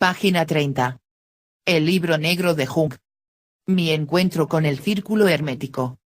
Página 30. El libro negro de Jung. Mi encuentro con el círculo hermético.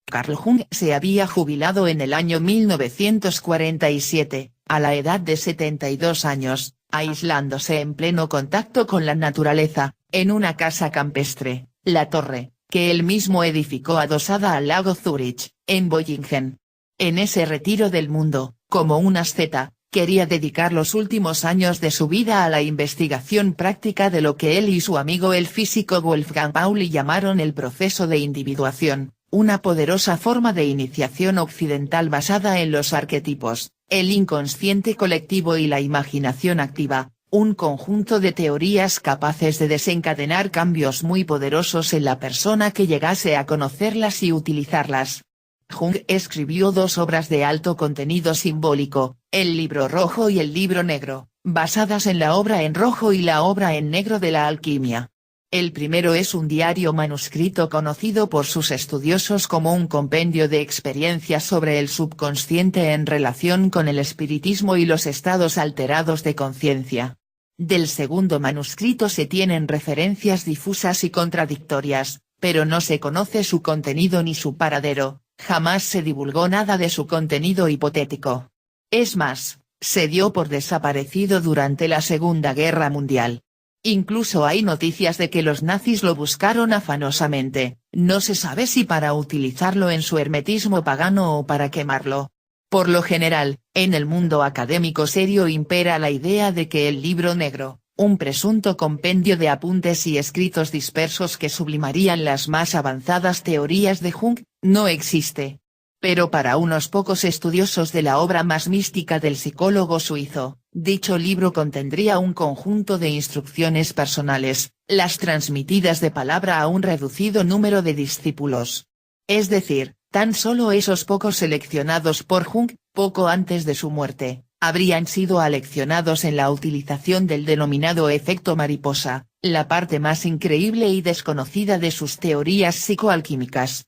Carl Jung se había jubilado en el año 1947, a la edad de 72 años, aislándose en pleno contacto con la naturaleza, en una casa campestre, La Torre, que él mismo edificó adosada al lago Zúrich, en Bollingen. En ese retiro del mundo, como un asceta, quería dedicar los últimos años de su vida a la investigación práctica de lo que él y su amigo el físico Wolfgang Pauli llamaron el proceso de individuación, una poderosa forma de iniciación occidental basada en los arquetipos, el inconsciente colectivo y la imaginación activa, un conjunto de teorías capaces de desencadenar cambios muy poderosos en la persona que llegase a conocerlas y utilizarlas. Jung escribió dos obras de alto contenido simbólico, el libro rojo y el libro negro, basadas en la obra en rojo y la obra en negro de la alquimia. El primero es un diario manuscrito conocido por sus estudiosos como un compendio de experiencias sobre el subconsciente en relación con el espiritismo y los estados alterados de conciencia. Del segundo manuscrito se tienen referencias difusas y contradictorias, pero no se conoce su contenido ni su paradero. Jamás se divulgó nada de su contenido hipotético. Es más, se dio por desaparecido durante la Segunda Guerra Mundial. Incluso hay noticias de que los nazis lo buscaron afanosamente, no se sabe si para utilizarlo en su hermetismo pagano o para quemarlo. Por lo general, en el mundo académico serio impera la idea de que el libro negro, un presunto compendio de apuntes y escritos dispersos que sublimarían las más avanzadas teorías de Jung, no existe. Pero para unos pocos estudiosos de la obra más mística del psicólogo suizo, dicho libro contendría un conjunto de instrucciones personales, las transmitidas de palabra a un reducido número de discípulos. Es decir, tan solo esos pocos seleccionados por Jung, poco antes de su muerte, habrían sido aleccionados en la utilización del denominado efecto mariposa, la parte más increíble y desconocida de sus teorías psicoalquímicas.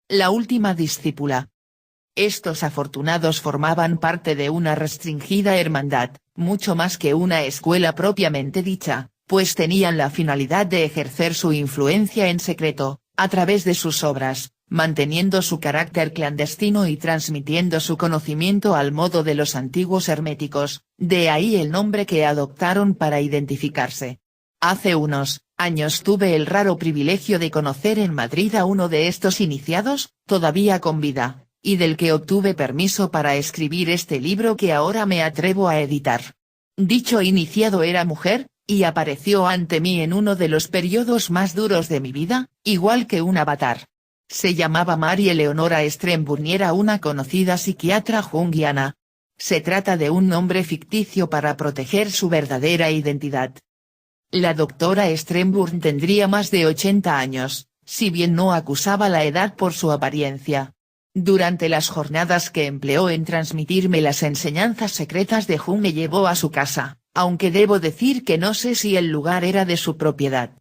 La última discípula. Estos afortunados formaban parte de una restringida hermandad, mucho más que una escuela propiamente dicha, pues tenían la finalidad de ejercer su influencia en secreto, a través de sus obras, manteniendo su carácter clandestino y transmitiendo su conocimiento al modo de los antiguos herméticos, de ahí el nombre que adoptaron para identificarse. Hace unos años tuve el raro privilegio de conocer en Madrid a uno de estos iniciados, todavía con vida, y del que obtuve permiso para escribir este libro que ahora me atrevo a editar. Dicho iniciado era mujer, y apareció ante mí en uno de los periodos más duros de mi vida, igual que un avatar. Se llamaba Marie Leonora Strenburn y era una conocida psiquiatra junguiana. Se trata de un nombre ficticio para proteger su verdadera identidad. La doctora Strenburn tendría más de 80 años, si bien no acusaba la edad por su apariencia. Durante las jornadas que empleó en transmitirme las enseñanzas secretas de Jung me llevó a su casa, aunque debo decir que no sé si el lugar era de su propiedad.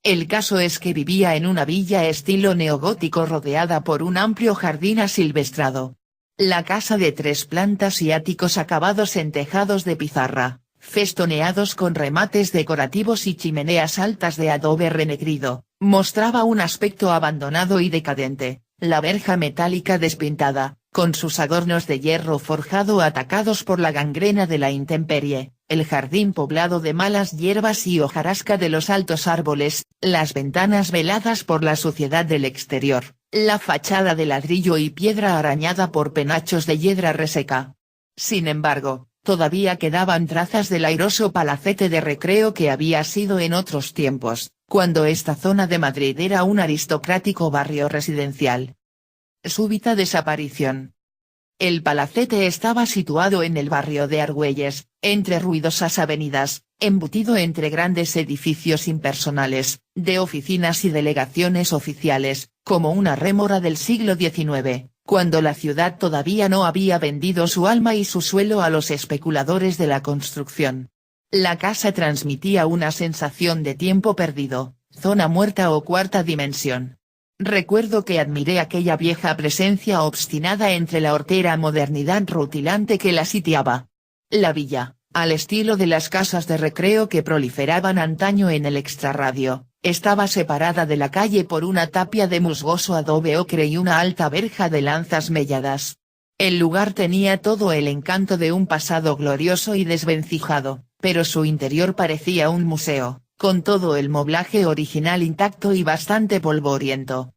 El caso es que vivía en una villa estilo neogótico rodeada por un amplio jardín asilvestrado. La casa de 3 plantas y áticos acabados en tejados de pizarra, festoneados con remates decorativos y chimeneas altas de adobe renegrido, mostraba un aspecto abandonado y decadente, la verja metálica despintada, con sus adornos de hierro forjado atacados por la gangrena de la intemperie, el jardín poblado de malas hierbas y hojarasca de los altos árboles, las ventanas veladas por la suciedad del exterior, la fachada de ladrillo y piedra arañada por penachos de hiedra reseca. Sin embargo, todavía quedaban trazas del airoso palacete de recreo que había sido en otros tiempos, cuando esta zona de Madrid era un aristocrático barrio residencial. Súbita desaparición. El palacete estaba situado en el barrio de Argüelles, entre ruidosas avenidas, embutido entre grandes edificios impersonales, de oficinas y delegaciones oficiales, como una rémora del siglo XIX, cuando la ciudad todavía no había vendido su alma y su suelo a los especuladores de la construcción. La casa transmitía una sensación de tiempo perdido, zona muerta o cuarta dimensión. Recuerdo que admiré aquella vieja presencia obstinada entre la hortera modernidad rutilante que la sitiaba. La villa, al estilo de las casas de recreo que proliferaban antaño en el extrarradio. Estaba separada de la calle por una tapia de musgoso adobe ocre y una alta verja de lanzas melladas. El lugar tenía todo el encanto de un pasado glorioso y desvencijado, pero su interior parecía un museo, con todo el moblaje original intacto y bastante polvoriento.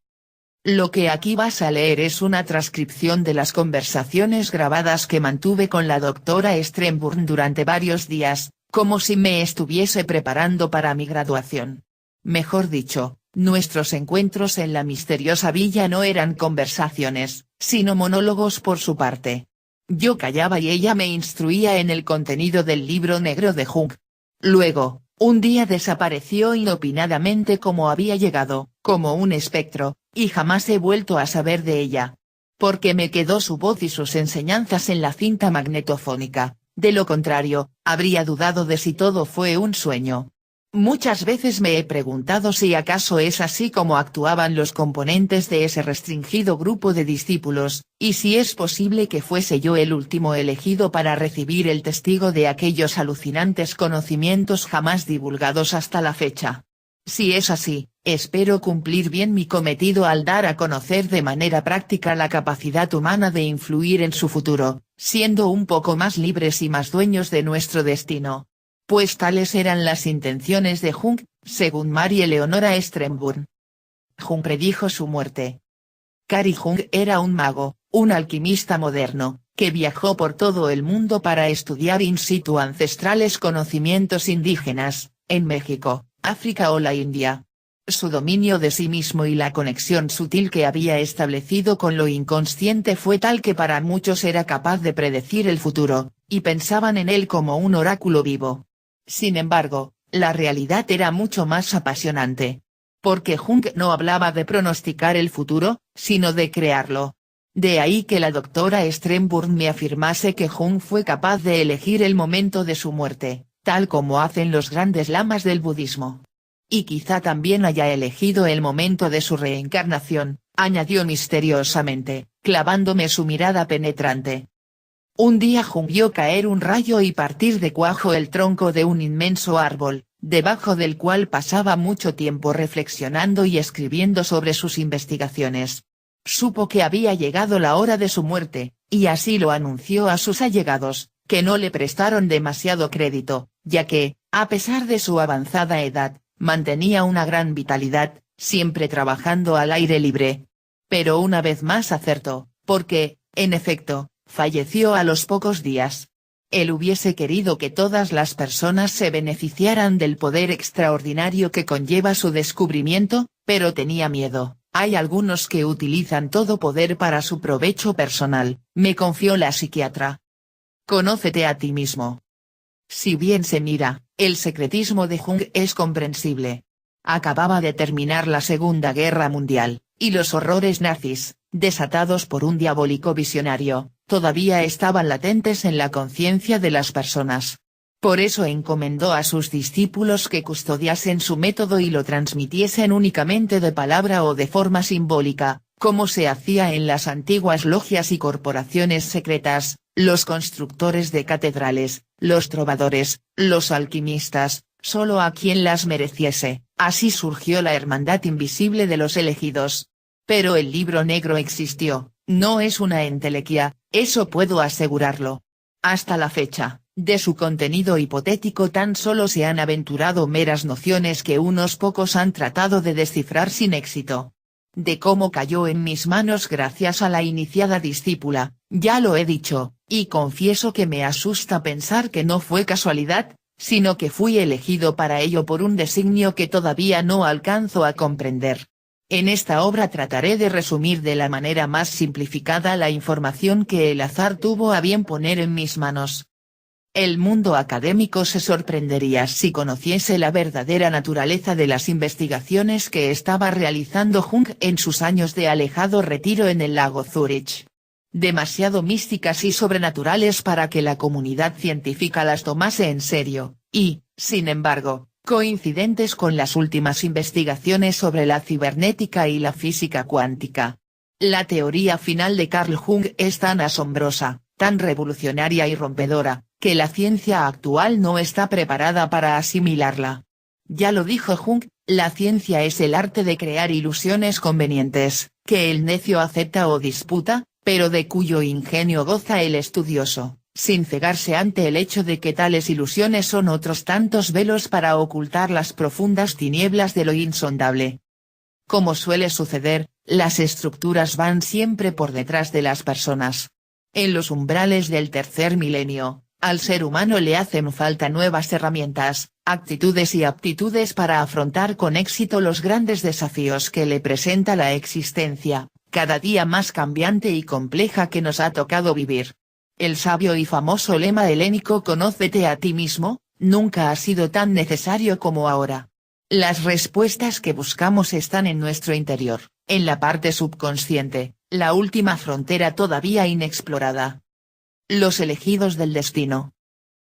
Lo que aquí vas a leer es una transcripción de las conversaciones grabadas que mantuve con la doctora Strenburn durante varios días, como si me estuviese preparando para mi graduación. Mejor dicho, nuestros encuentros en la misteriosa villa no eran conversaciones, sino monólogos por su parte. Yo callaba y ella me instruía en el contenido del libro negro de Jung. Luego, un día desapareció inopinadamente como había llegado, como un espectro, y jamás he vuelto a saber de ella. Porque me quedó su voz y sus enseñanzas en la cinta magnetofónica, de lo contrario, habría dudado de si todo fue un sueño. Muchas veces me he preguntado si acaso es así como actuaban los componentes de ese restringido grupo de discípulos, y si es posible que fuese yo el último elegido para recibir el testigo de aquellos alucinantes conocimientos jamás divulgados hasta la fecha. Si es así, espero cumplir bien mi cometido al dar a conocer de manera práctica la capacidad humana de influir en su futuro, siendo un poco más libres y más dueños de nuestro destino. Pues tales eran las intenciones de Jung, según Marie Leonora Strenburn. Jung predijo su muerte. Carl Jung era un mago, un alquimista moderno, que viajó por todo el mundo para estudiar in situ ancestrales conocimientos indígenas, en México, África o la India. Su dominio de sí mismo y la conexión sutil que había establecido con lo inconsciente fue tal que para muchos era capaz de predecir el futuro, y pensaban en él como un oráculo vivo. Sin embargo, la realidad era mucho más apasionante. Porque Jung no hablaba de pronosticar el futuro, sino de crearlo. De ahí que la doctora Strenburn me afirmase que Jung fue capaz de elegir el momento de su muerte, tal como hacen los grandes lamas del budismo. Y quizá también haya elegido el momento de su reencarnación, añadió misteriosamente, clavándome su mirada penetrante. Un día Jung vio caer un rayo y partir de cuajo el tronco de un inmenso árbol, debajo del cual pasaba mucho tiempo reflexionando y escribiendo sobre sus investigaciones. Supo que había llegado la hora de su muerte, y así lo anunció a sus allegados, que no le prestaron demasiado crédito, ya que, a pesar de su avanzada edad, mantenía una gran vitalidad, siempre trabajando al aire libre. Pero una vez más acertó, porque, en efecto, falleció a los pocos días. Él hubiese querido que todas las personas se beneficiaran del poder extraordinario que conlleva su descubrimiento, pero tenía miedo. Hay algunos que utilizan todo poder para su provecho personal, me confió la psiquiatra. Conócete a ti mismo. Si bien se mira, el secretismo de Jung es comprensible. Acababa de terminar la Segunda Guerra Mundial, y los horrores nazis, desatados por un diabólico visionario, todavía estaban latentes en la conciencia de las personas. Por eso encomendó a sus discípulos que custodiasen su método y lo transmitiesen únicamente de palabra o de forma simbólica, como se hacía en las antiguas logias y corporaciones secretas, los constructores de catedrales, los trovadores, los alquimistas, solo a quien las mereciese. Así surgió la Hermandad Invisible de los Elegidos. Pero el libro negro existió, no es una entelequia, eso puedo asegurarlo. Hasta la fecha, de su contenido hipotético tan solo se han aventurado meras nociones que unos pocos han tratado de descifrar sin éxito. De cómo cayó en mis manos gracias a la iniciada discípula, ya lo he dicho, y confieso que me asusta pensar que no fue casualidad, sino que fui elegido para ello por un designio que todavía no alcanzo a comprender. En esta obra trataré de resumir de la manera más simplificada la información que el azar tuvo a bien poner en mis manos. El mundo académico se sorprendería si conociese la verdadera naturaleza de las investigaciones que estaba realizando Jung en sus años de alejado retiro en el lago Zúrich. Demasiado místicas y sobrenaturales para que la comunidad científica las tomase en serio, y, sin embargo, coincidentes con las últimas investigaciones sobre la cibernética y la física cuántica. La teoría final de Carl Jung es tan asombrosa, tan revolucionaria y rompedora, que la ciencia actual no está preparada para asimilarla. Ya lo dijo Jung, la ciencia es el arte de crear ilusiones convenientes, que el necio acepta o disputa, pero de cuyo ingenio goza el estudioso, sin cegarse ante el hecho de que tales ilusiones son otros tantos velos para ocultar las profundas tinieblas de lo insondable. Como suele suceder, las estructuras van siempre por detrás de las personas. En los umbrales del tercer milenio, al ser humano le hacen falta nuevas herramientas, actitudes y aptitudes para afrontar con éxito los grandes desafíos que le presenta la existencia, cada día más cambiante y compleja que nos ha tocado vivir. El sabio y famoso lema helénico "Conócete a ti mismo", nunca ha sido tan necesario como ahora. Las respuestas que buscamos están en nuestro interior, en la parte subconsciente, la última frontera todavía inexplorada. Los elegidos del destino.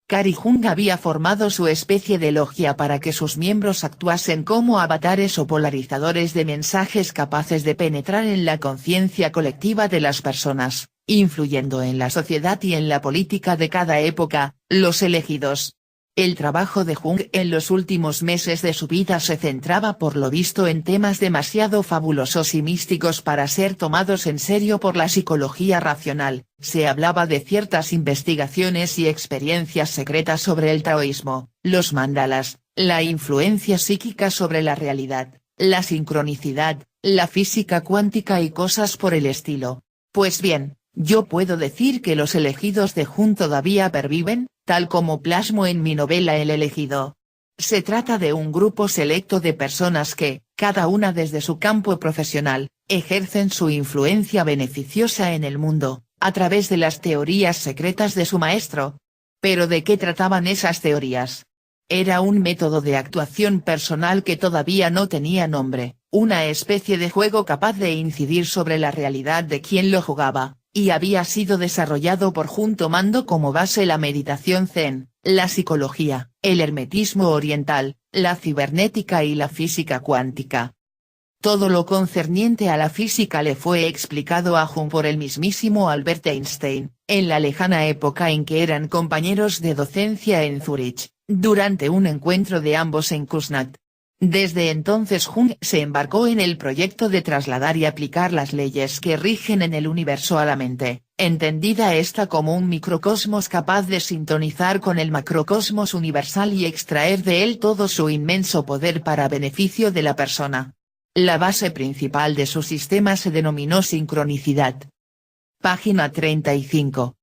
Carl Jung había formado su especie de logia para que sus miembros actuasen como avatares o polarizadores de mensajes capaces de penetrar en la conciencia colectiva de las personas, influyendo en la sociedad y en la política de cada época. Los elegidos. El trabajo de Jung en los últimos meses de su vida se centraba por lo visto en temas demasiado fabulosos y místicos para ser tomados en serio por la psicología racional. Se hablaba de ciertas investigaciones y experiencias secretas sobre el taoísmo, los mandalas, la influencia psíquica sobre la realidad, la sincronicidad, la física cuántica y cosas por el estilo. Pues bien, yo puedo decir que los elegidos de Jung todavía perviven, tal como plasmo en mi novela El elegido. Se trata de un grupo selecto de personas que, cada una desde su campo profesional, ejercen su influencia beneficiosa en el mundo, a través de las teorías secretas de su maestro. ¿Pero de qué trataban esas teorías? Era un método de actuación personal que todavía no tenía nombre, una especie de juego capaz de incidir sobre la realidad de quien lo jugaba, y había sido desarrollado por Jung tomando como base la meditación zen, la psicología, el hermetismo oriental, la cibernética y la física cuántica. Todo lo concerniente a la física le fue explicado a Jung por el mismísimo Albert Einstein, en la lejana época en que eran compañeros de docencia en Zúrich, durante un encuentro de ambos en Kuznet. Desde entonces Jung se embarcó en el proyecto de trasladar y aplicar las leyes que rigen en el universo a la mente, entendida esta como un microcosmos capaz de sintonizar con el macrocosmos universal y extraer de él todo su inmenso poder para beneficio de la persona. La base principal de su sistema se denominó sincronicidad. Página 35.